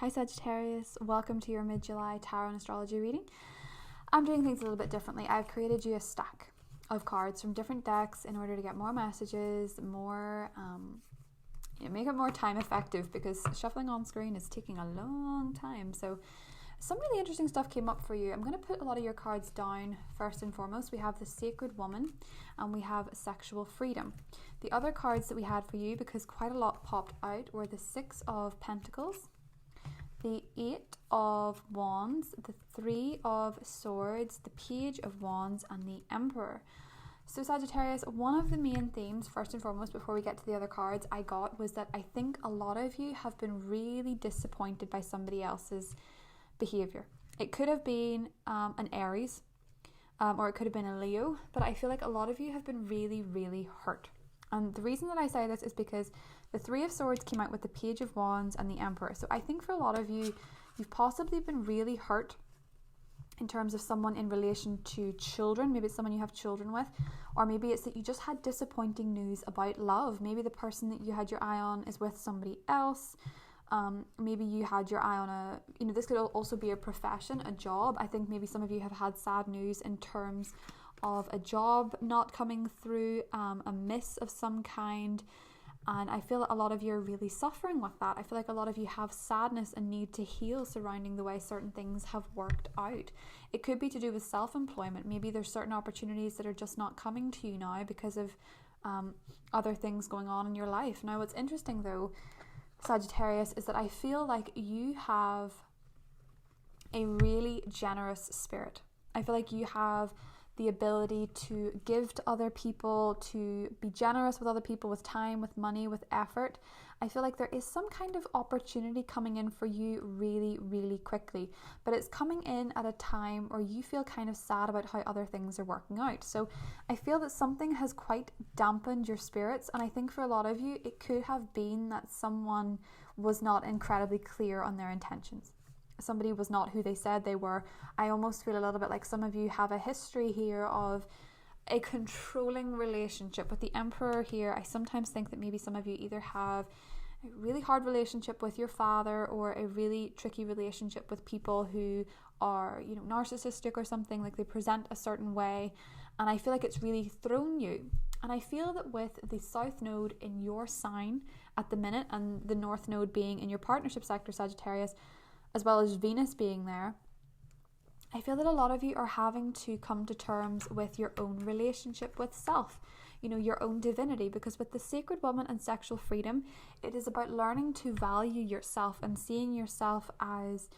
Hi Sagittarius, welcome to your mid-July tarot and astrology reading. I'm doing things a little bit differently. I've created you a stack of cards from different decks in order to get more messages, make it more time effective, because shuffling on screen is taking a long time. So some really interesting stuff came up for you. I'm going to put a lot of your cards down. First and foremost, we have the Sacred Woman and we have Sexual Freedom. The other cards that we had for you, because quite a lot popped out, were the Six of Pentacles, the Eight of Wands, the Three of Swords, the Page of Wands, and the Emperor. So Sagittarius, one of the main themes, first and foremost, before we get to the other cards, I got was that I think a lot of you have been really disappointed by somebody else's behavior. It could have been an Aries, or it could have been a Leo, but I feel like a lot of you have been really hurt. And the reason that I say this is because the Three of Swords came out with the Page of Wands and the Emperor. So I think for a lot of you, you've possibly been really hurt in terms of someone in relation to children. Maybe it's someone you have children with, or maybe it's that you just had disappointing news about love. Maybe the person that you had your eye on is with somebody else. Maybe you had your eye on this could also be a profession, a job. I think maybe some of you have had sad news in terms of a job not coming through, a miss of some kind. And I feel that a lot of you are really suffering with that. I feel like a lot of you have sadness and need to heal surrounding the way certain things have worked out. It could be to do with self-employment. Maybe there's certain opportunities that are just not coming to you now because of other things going on in your life. Now, what's interesting though, Sagittarius, is that I feel like you have a really generous spirit. I feel like you have the ability to give to other people, to be generous with other people, with time, with money, with effort. I feel like there is some kind of opportunity coming in for you really quickly, but it's coming in at a time where you feel kind of sad about how other things are working out. So I feel that something has quite dampened your spirits, and I think for a lot of you, it could have been that someone was not incredibly clear on their intentions. Somebody was not who they said they were. I almost feel a little bit like some of you have a history here of a controlling relationship with the Emperor here. I sometimes think that maybe some of you either have a really hard relationship with your father, or a really tricky relationship with people who are, narcissistic or something, like they present a certain way. And I feel like it's really thrown you. And I feel that with the South Node in your sign at the minute, and the North Node being in your partnership sector, Sagittarius, as well as Venus being there, I feel that a lot of you are having to come to terms with your own relationship with self, your own divinity, because with the Sacred Woman and Sexual Freedom, it is about learning to value yourself and seeing yourself as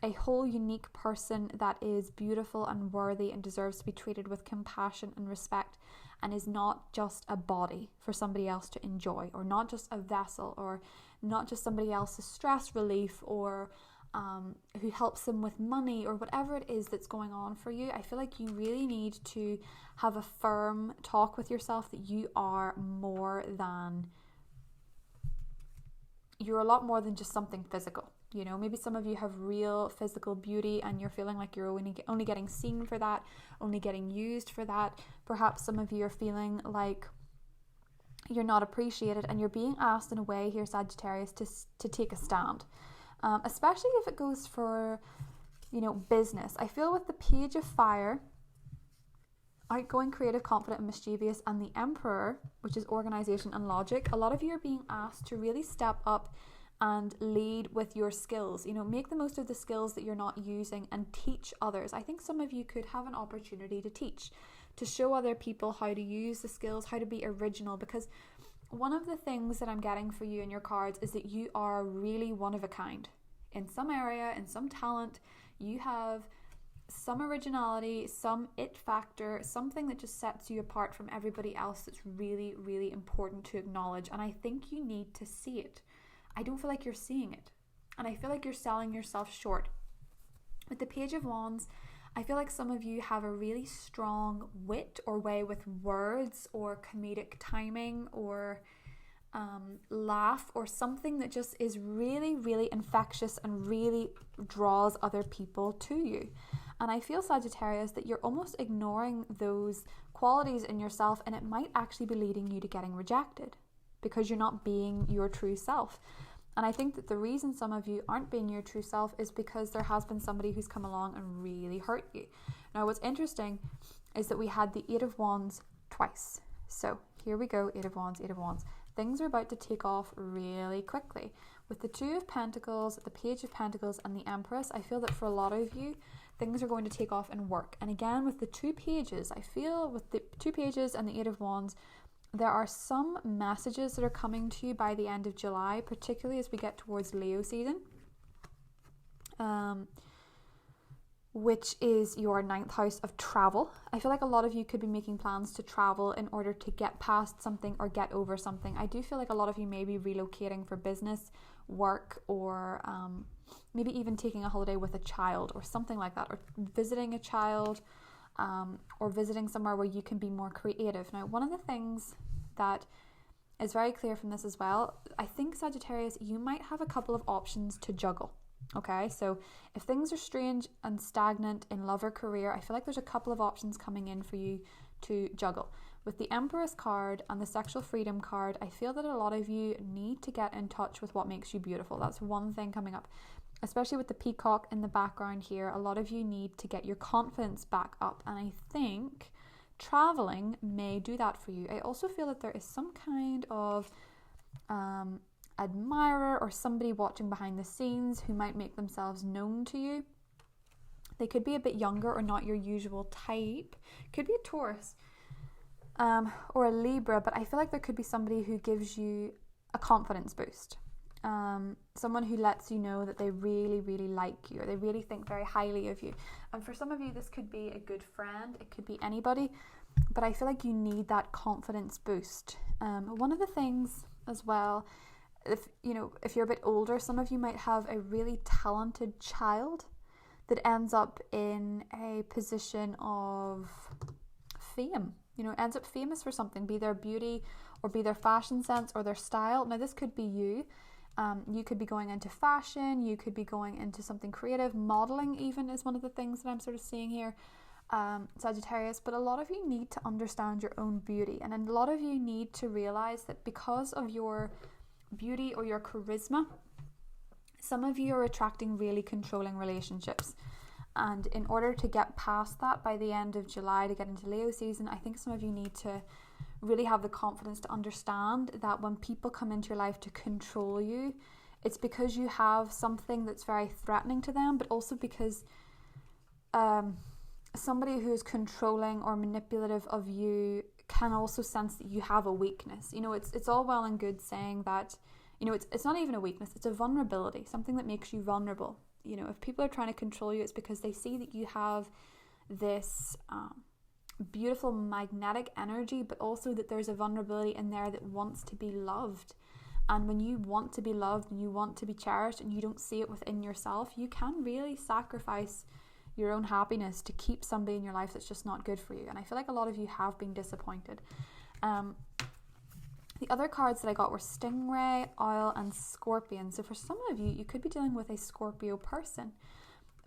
a whole unique person that is beautiful and worthy and deserves to be treated with compassion and respect, and is not just a body for somebody else to enjoy, or not just a vessel, or not just somebody else's stress relief, or who helps them with money, or whatever it is that's going on for you. I feel like you really need to have a firm talk with yourself that you're a lot more than just something physical. Maybe some of you have real physical beauty and you're feeling like you're only getting seen for that, only getting used for that. Perhaps some of you are feeling like you're not appreciated, and you're being asked in a way here, Sagittarius, to take a stand. Especially if it goes for, business. I feel with the Page of Fire, outgoing, creative, confident, and mischievous, and the Emperor, which is organization and logic, a lot of you are being asked to really step up and lead with your skills. Make the most of the skills that you're not using and teach others. I think some of you could have an opportunity to teach, to show other people how to use the skills, how to be original, because one of the things that I'm getting for you in your cards is that you are really one of a kind. In some area, in some talent, you have some originality, some it factor, something that just sets you apart from everybody else that's really important to acknowledge. And I think you need to see it. I don't feel like you're seeing it. And I feel like you're selling yourself short. With the Page of Wands, I feel like some of you have a really strong wit or way with words, or comedic timing, or laugh, or something that just is really infectious and really draws other people to you. And I feel, Sagittarius, that you're almost ignoring those qualities in yourself, and it might actually be leading you to getting rejected because you're not being your true self. And I think that the reason some of you aren't being your true self is because there has been somebody who's come along and really hurt you. Now, what's interesting is that we had the Eight of Wands twice. So here we go, Eight of Wands, Eight of Wands. Things are about to take off really quickly. With the Two of Pentacles, the Page of Pentacles, and the Empress, I feel that for a lot of you, things are going to take off in work. And again, with the two pages, I feel with the two pages and the Eight of Wands, there are some messages that are coming to you by the end of July, particularly as we get towards Leo season, which is your 9th house of travel. I feel like a lot of you could be making plans to travel in order to get past something or get over something. I do feel like a lot of you may be relocating for business, work, or maybe even taking a holiday with a child or something like that, or visiting a child, or visiting somewhere where you can be more creative. Now, one of the things that is very clear from this as well, I think, Sagittarius, you might have a couple of options to juggle. Okay, so if things are strange and stagnant in love or career, I feel like there's a couple of options coming in for you to juggle. With the Empress card and the Sexual Freedom card, I feel that a lot of you need to get in touch with what makes you beautiful. That's one thing coming up. Especially with the peacock in the background here, a lot of you need to get your confidence back up. And I think traveling may do that for you. I also feel that there is some kind of admirer or somebody watching behind the scenes who might make themselves known to you. They could be a bit younger or not your usual type. Could be a Taurus or a Libra, but I feel like there could be somebody who gives you a confidence boost. Someone who lets you know that they really, really like you, or they really think very highly of you. And for some of you, this could be a good friend, it could be anybody, but I feel like you need that confidence boost. One of the things as well, if you're a bit older, some of you might have a really talented child that ends up in a position of fame, ends up famous for something, be their beauty or be their fashion sense or their style. Now, this could be you. You could be going into fashion, you could be going into something creative, modeling even is one of the things that I'm sort of seeing here, Sagittarius. But a lot of you need to understand your own beauty, and a lot of you need to realize that because of your beauty or your charisma, some of you are attracting really controlling relationships. And in order to get past that by the end of July, to get into Leo season, I think some of you need to really have the confidence to understand that when people come into your life to control you, it's because you have something that's very threatening to them, but also because somebody who is controlling or manipulative of you can also sense that you have a weakness. It's all well and good saying that, it's not even a weakness, it's a vulnerability, something that makes you vulnerable. If people are trying to control you, it's because they see that you have this beautiful magnetic energy, but also that there's a vulnerability in there that wants to be loved. And when you want to be loved and you want to be cherished and you don't see it within yourself, you can really sacrifice your own happiness to keep somebody in your life that's just not good for you. And I feel like a lot of you have been disappointed. The other cards that I got were Stingray, Owl, and Scorpion. So for some of you, you could be dealing with a Scorpio person.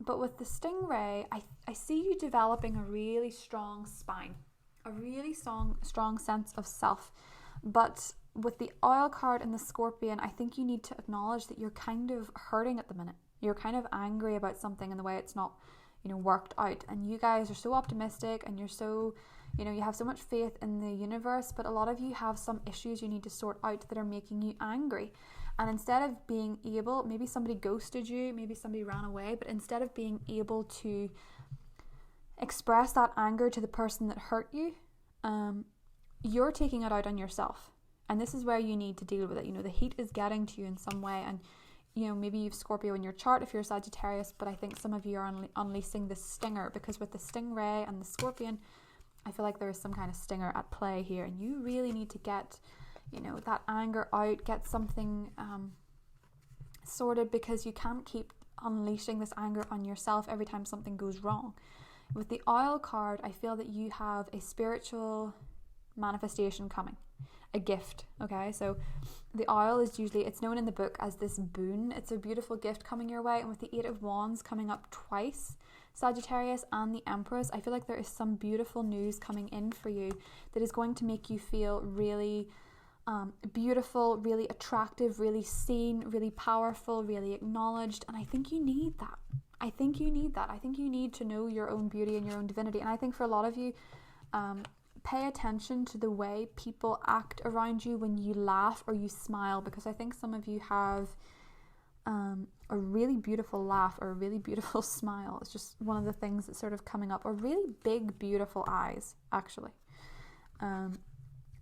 But with the Stingray, I see you developing a really strong spine, a really strong sense of self. But with the Owl card and the Scorpion, I think you need to acknowledge that you're kind of hurting at the minute. You're kind of angry about something and the way it's not, worked out. And you guys are so optimistic and you're so, you have so much faith in the universe, but a lot of you have some issues you need to sort out that are making you angry. And instead of being able, maybe somebody ghosted you, maybe somebody ran away, but instead of being able to express that anger to the person that hurt you, you're taking it out on yourself. And this is where you need to deal with it. The heat is getting to you in some way, and maybe you've Scorpio in your chart if you're Sagittarius, but I think some of you are unleashing the stinger, because with the Stingray and the Scorpion, I feel like there is some kind of stinger at play here, and you really need to get that anger out, get something sorted, because you can't keep unleashing this anger on yourself every time something goes wrong. With the Owl card, I feel that you have a spiritual manifestation coming, a gift. Okay, so the Owl is usually, it's known in the book as this boon. It's a beautiful gift coming your way. And with the Eight of Wands coming up twice, Sagittarius, and the Empress, I feel like there is some beautiful news coming in for you that is going to make you feel really beautiful, really attractive, really seen, really powerful, really acknowledged. And I think you need that. I think you need to know your own beauty and your own divinity. And I think for a lot of you, pay attention to the way people act around you when you laugh or you smile, because I think some of you have a really beautiful laugh or a really beautiful smile. It's just one of the things that's sort of coming up. Or really big, beautiful eyes, actually,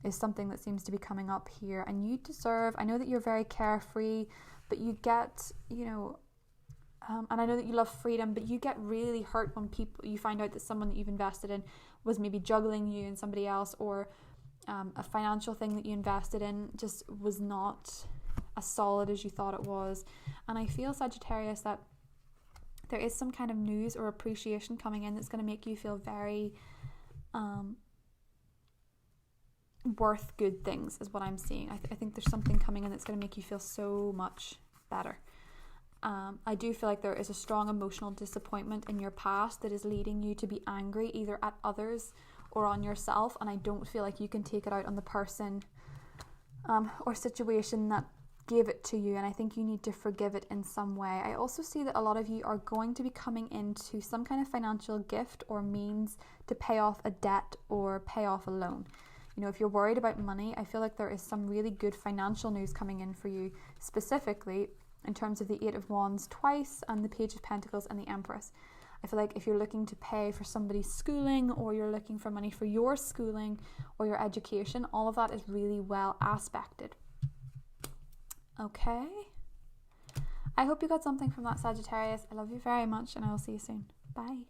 is something that seems to be coming up here. And you deserve, I know that you're very carefree, but you get, and I know that you love freedom, but you get really hurt when you find out that someone that you've invested in was maybe juggling you and somebody else, or a financial thing that you invested in just was not as solid as you thought it was. And I feel, Sagittarius, that there is some kind of news or appreciation coming in that's going to make you feel very worth good things, is what I'm seeing. I think there's something coming in that's going to make you feel so much better. I do feel like there is a strong emotional disappointment in your past that is leading you to be angry either at others or on yourself, and I don't feel like you can take it out on the person or situation that gave it to you, and I think you need to forgive it in some way. I also see that a lot of you are going to be coming into some kind of financial gift or means to pay off a debt or pay off a loan. If you're worried about money, I feel like there is some really good financial news coming in for you, specifically in terms of the Eight of Wands twice and the Page of Pentacles and the Empress. I feel like if you're looking to pay for somebody's schooling, or you're looking for money for your schooling or your education, all of that is really well aspected. Okay. I hope you got something from that, Sagittarius. I love you very much, and I will see you soon. Bye.